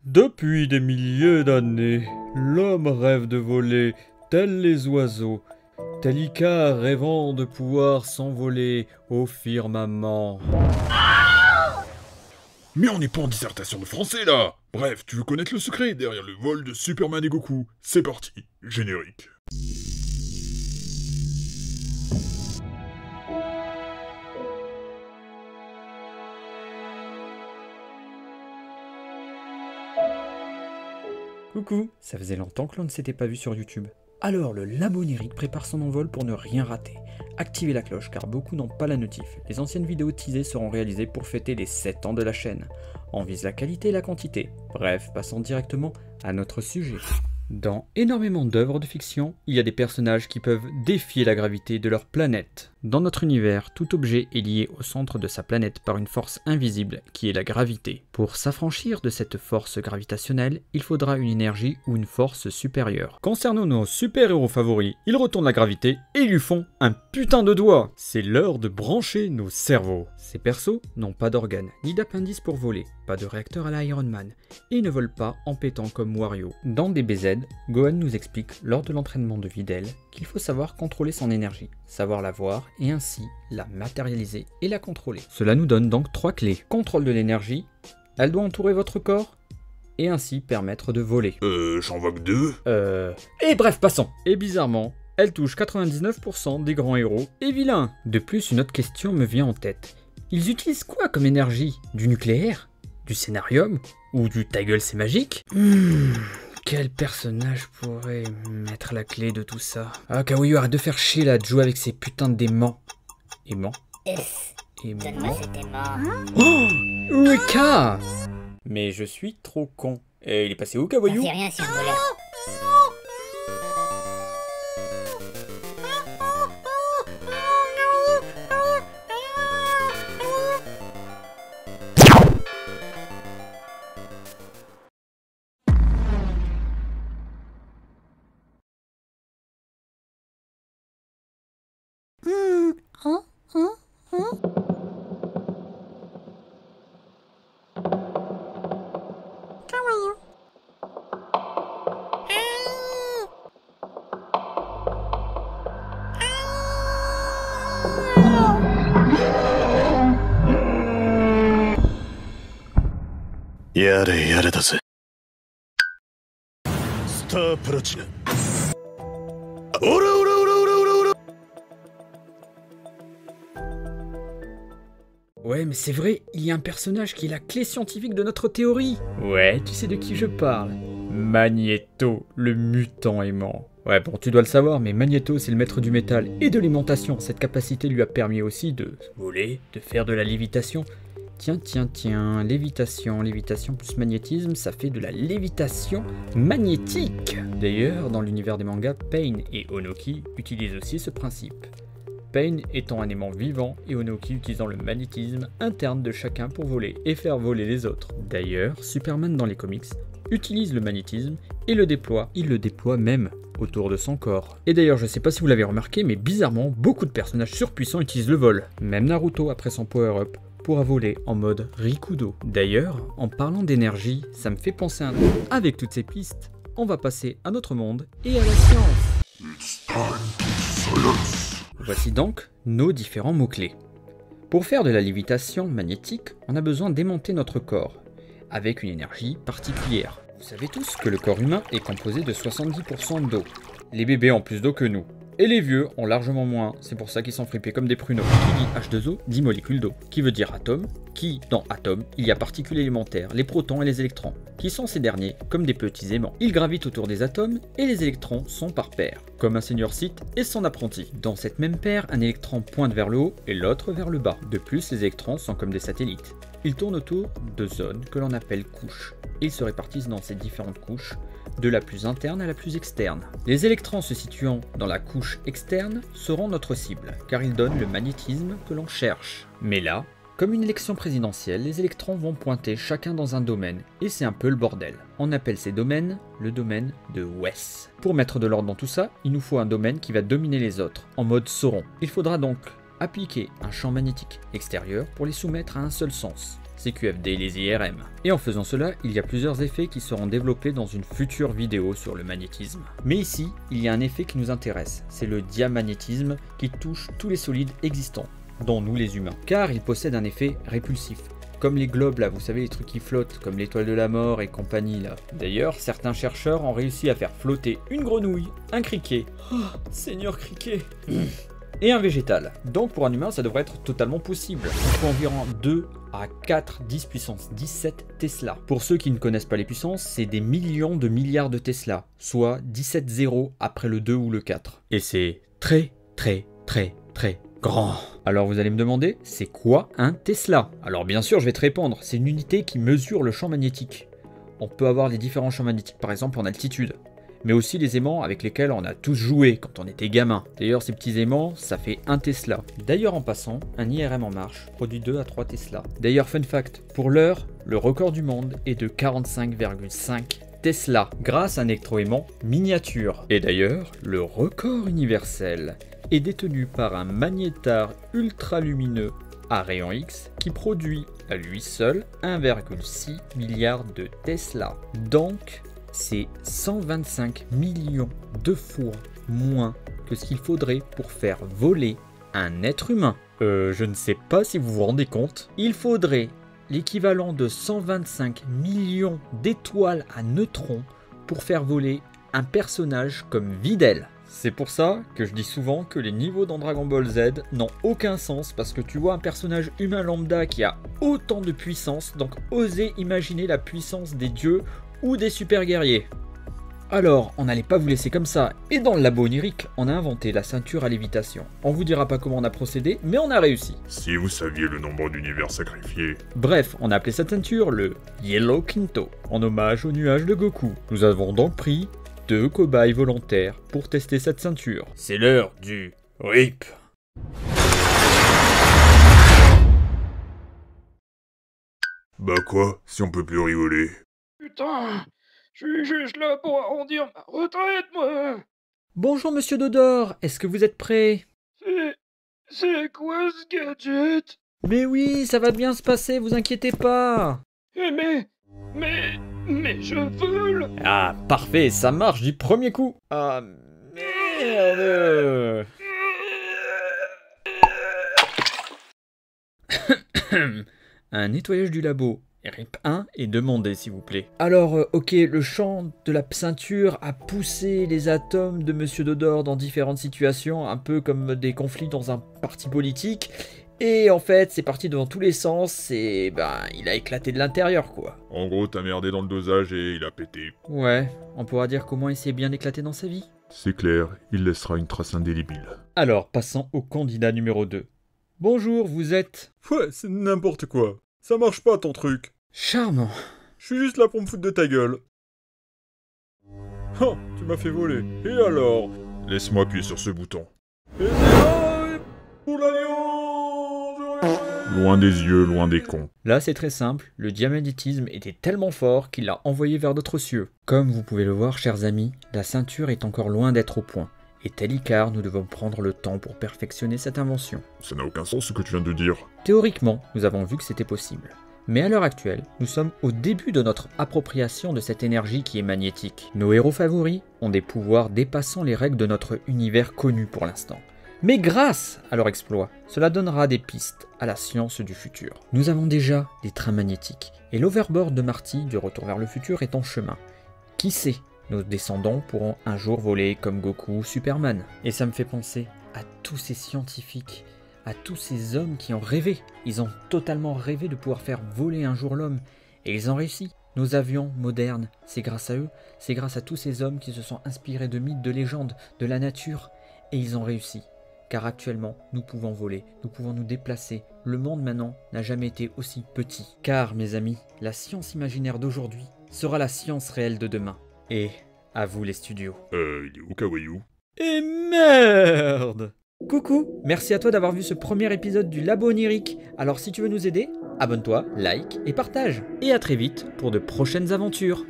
Depuis des milliers d'années, l'homme rêve de voler, tels les oiseaux, tel Icare rêvant de pouvoir s'envoler au firmament. Mais on n'est pas en dissertation de français là. Bref, tu veux connaître le secret derrière le vol de Superman et Goku? C'est parti, générique. Coucou, ça faisait longtemps que l'on ne s'était pas vu sur YouTube. Alors le Labonérique prépare son envol pour ne rien rater. Activez la cloche car beaucoup n'ont pas la notif. Les anciennes vidéos teasées seront réalisées pour fêter les 7 ans de la chaîne. On vise la qualité et la quantité. Bref, passons directement à notre sujet. Dans énormément d'œuvres de fiction, il y a des personnages qui peuvent défier la gravité de leur planète. Dans notre univers, tout objet est lié au centre de sa planète par une force invisible qui est la gravité. Pour s'affranchir de cette force gravitationnelle, il faudra une énergie ou une force supérieure. Concernant nos super-héros favoris, ils retournent la gravité et ils lui font un putain de doigt. C'est l'heure de brancher nos cerveaux. Ces persos n'ont pas d'organes, ni d'appendices pour voler, pas de réacteur à la Iron Man, et ils ne volent pas en pétant comme Wario. Dans DBZ, Gohan nous explique lors de l'entraînement de Videl qu'il faut savoir contrôler son énergie, savoir la voir et ainsi la matérialiser et la contrôler. Cela nous donne donc 3 clés. Contrôle de l'énergie, elle doit entourer votre corps et ainsi permettre de voler. J'en vois que 2. Et bref, passons. Et bizarrement, elle touche 99% des grands héros et vilains. De plus, une autre question me vient en tête. Ils utilisent quoi comme énergie? Du nucléaire? Du scénarium? Ou du ta gueule c'est magique? Quel personnage pourrait mettre la clé de tout ça? Ah Kawaii, arrête de faire chier là, de jouer avec ces putains d'aimants. Aimants? Donne-moi cet aimant. Oh, Eureka! Mais je suis trop con. Et il est passé où Ça Kawaii? fait rien si un voleur.やれだぜ。スタープラチナ。オラオラオラオラオラオラ。 Ouais, mais c'est vrai, il y a un personnage qui est la clé scientifique de notre théorie. Ouais, tu sais de qui je parle. Magneto, le mutant aimant. Ouais, bon, tu dois le savoir, mais Magneto, c'est le maître du métal et de l'aimantation. Cette capacité lui a permis aussi de voler, de faire de la lévitation. Tiens, lévitation plus magnétisme, ça fait de la lévitation magnétique. D'ailleurs, dans l'univers des mangas, Pain et Onoki utilisent aussi ce principe. Pain étant un aimant vivant et Onoki utilisant le magnétisme interne de chacun pour voler et faire voler les autres. D'ailleurs, Superman dans les comics utilise le magnétisme et le déploie. Il le déploie même autour de son corps. Et d'ailleurs, je sais pas si vous l'avez remarqué, mais bizarrement, beaucoup de personnages surpuissants utilisent le vol. Même Naruto, après son power-up, pourra voler en mode Rikudo. D'ailleurs, en parlant d'énergie, ça me fait penser à un truc. Avec toutes ces pistes, on va passer à notre monde et à la science. Voici donc nos différents mots-clés. Pour faire de la lévitation magnétique, on a besoin d'aimanter notre corps, avec une énergie particulière. Vous savez tous que le corps humain est composé de 70% d'eau. Les bébés ont plus d'eau que nous. Et les vieux ont largement moins, c'est pour ça qu'ils sont fripés comme des pruneaux. Qui dit H2O dit molécule d'eau, qui veut dire atome, qui, dans atome, il y a particules élémentaires, les protons et les électrons, qui sont ces derniers comme des petits aimants. Ils gravitent autour des atomes et les électrons sont par paire, comme un seigneur Sith et son apprenti. Dans cette même paire, un électron pointe vers le haut et l'autre vers le bas. De plus, les électrons sont comme des satellites. Ils tournent autour de zones que l'on appelle couches. Ils se répartissent dans ces différentes couches, de la plus interne à la plus externe. Les électrons se situant dans la couche externe seront notre cible, car ils donnent le magnétisme que l'on cherche. Mais là, comme une élection présidentielle, les électrons vont pointer chacun dans un domaine, et c'est un peu le bordel. On appelle ces domaines le domaine de Wess. Pour mettre de l'ordre dans tout ça, il nous faut un domaine qui va dominer les autres, en mode Sauron. Il faudra donc appliquer un champ magnétique extérieur pour les soumettre à un seul sens. ces QFD et les IRM. Et en faisant cela, il y a plusieurs effets qui seront développés dans une future vidéo sur le magnétisme. Mais ici, il y a un effet qui nous intéresse, c'est le diamagnétisme qui touche tous les solides existants, dont nous les humains, car il possède un effet répulsif. Comme les globes là, vous savez les trucs qui flottent, comme l'étoile de la mort et compagnie là. D'ailleurs, certains chercheurs ont réussi à faire flotter une grenouille, un criquet, oh, Seigneur criquet, et un végétal. Donc pour un humain, ça devrait être totalement possible. Il faut environ 2 à 4 10 puissance 17 Tesla. Pour ceux qui ne connaissent pas les puissances, c'est des millions de milliards de Tesla, soit 17 zéros après le 2 ou le 4. Et c'est très grand. Alors vous allez me demander, c'est quoi un Tesla? Alors bien sûr, je vais te répondre, c'est une unité qui mesure le champ magnétique. On peut avoir les différents champs magnétiques, par exemple en altitude, mais aussi les aimants avec lesquels on a tous joué quand on était gamin. D'ailleurs, ces petits aimants, ça fait 1 Tesla. D'ailleurs, en passant, un IRM en marche produit 2 à 3 Tesla. D'ailleurs, fun fact, pour l'heure, le record du monde est de 45,5 Tesla, grâce à un électroaimant miniature. Et d'ailleurs, le record universel est détenu par un magnétar ultralumineux à rayon X qui produit à lui seul 1,6 milliard de Tesla. Donc, c'est 125 millions de fois moins que ce qu'il faudrait pour faire voler un être humain. Je ne sais pas si vous vous rendez compte. Il faudrait l'équivalent de 125 millions d'étoiles à neutrons pour faire voler un personnage comme Videl. C'est pour ça que je dis souvent que les niveaux dans Dragon Ball Z n'ont aucun sens, parce que tu vois un personnage humain lambda qui a autant de puissance, donc osez imaginer la puissance des dieux ou des super guerriers. Alors, on n'allait pas vous laisser comme ça, et dans le labo onirique, on a inventé la ceinture à lévitation. On vous dira pas comment on a procédé, mais on a réussi. Si vous saviez le nombre d'univers sacrifiés. Bref, on a appelé cette ceinture le Yellow Kinto, en hommage au nuage de Goku. Nous avons donc pris 2 cobayes volontaires pour tester cette ceinture. C'est l'heure du RIP. Bah quoi, si on peut plus rigoler. Putain, je suis juste là pour arrondir ma retraite, moi. Bonjour Monsieur Dodor, est-ce que vous êtes prêt? C'est quoi ce gadget? Mais oui, ça va bien se passer, vous inquiétez pas. Mais je vole. Ah, parfait, ça marche du premier coup. Ah, merde. Un nettoyage du labo. RIP 1 est demandé, s'il vous plaît. Alors, ok, le champ de la ceinture a poussé les atomes de Monsieur Dodor dans différentes situations, un peu comme des conflits dans un parti politique. Et en fait, c'est parti dans tous les sens et il a éclaté de l'intérieur, quoi. En gros, t'as merdé dans le dosage et il a pété. Ouais, on pourra dire qu'au moins il s'est bien éclaté dans sa vie. C'est clair, il laissera une trace indélébile. Alors, passons au candidat numéro 2. Bonjour, vous êtes... Ouais, c'est n'importe quoi. Ça marche pas ton truc. Charmant. Je suis juste là pour me foutre de ta gueule. Oh, tu m'as fait voler. Et alors? Laisse-moi appuyer sur ce bouton. Et pour l'avion. Loin des yeux, loin des cons. Là, c'est très simple. Le diamagnétisme était tellement fort qu'il l'a envoyé vers d'autres cieux. Comme vous pouvez le voir, chers amis, la ceinture est encore loin d'être au point. Et tel Icar, nous devons prendre le temps pour perfectionner cette invention. Ça n'a aucun sens ce que tu viens de dire. Théoriquement, nous avons vu que c'était possible. Mais à l'heure actuelle, nous sommes au début de notre appropriation de cette énergie qui est magnétique. Nos héros favoris ont des pouvoirs dépassant les règles de notre univers connu pour l'instant. Mais grâce à leur exploit, cela donnera des pistes à la science du futur. Nous avons déjà des trains magnétiques, et l'overboard de Marty du Retour vers le futur est en chemin. Qui sait, nos descendants pourront un jour voler comme Goku ou Superman. Et ça me fait penser à tous ces scientifiques, à tous ces hommes qui ont rêvé. Ils ont totalement rêvé de pouvoir faire voler un jour l'homme, et ils ont réussi. Nos avions modernes, c'est grâce à eux, c'est grâce à tous ces hommes qui se sont inspirés de mythes, de légendes, de la nature, et ils ont réussi. Car actuellement, nous pouvons voler, nous pouvons nous déplacer. Le monde maintenant n'a jamais été aussi petit. Car, mes amis, la science imaginaire d'aujourd'hui sera la science réelle de demain. Et à vous les studios. Il est où Kawaii? Et merde! Coucou, merci à toi d'avoir vu ce premier épisode du Labo Onirique. Alors si tu veux nous aider, abonne-toi, like et partage. Et à très vite pour de prochaines aventures.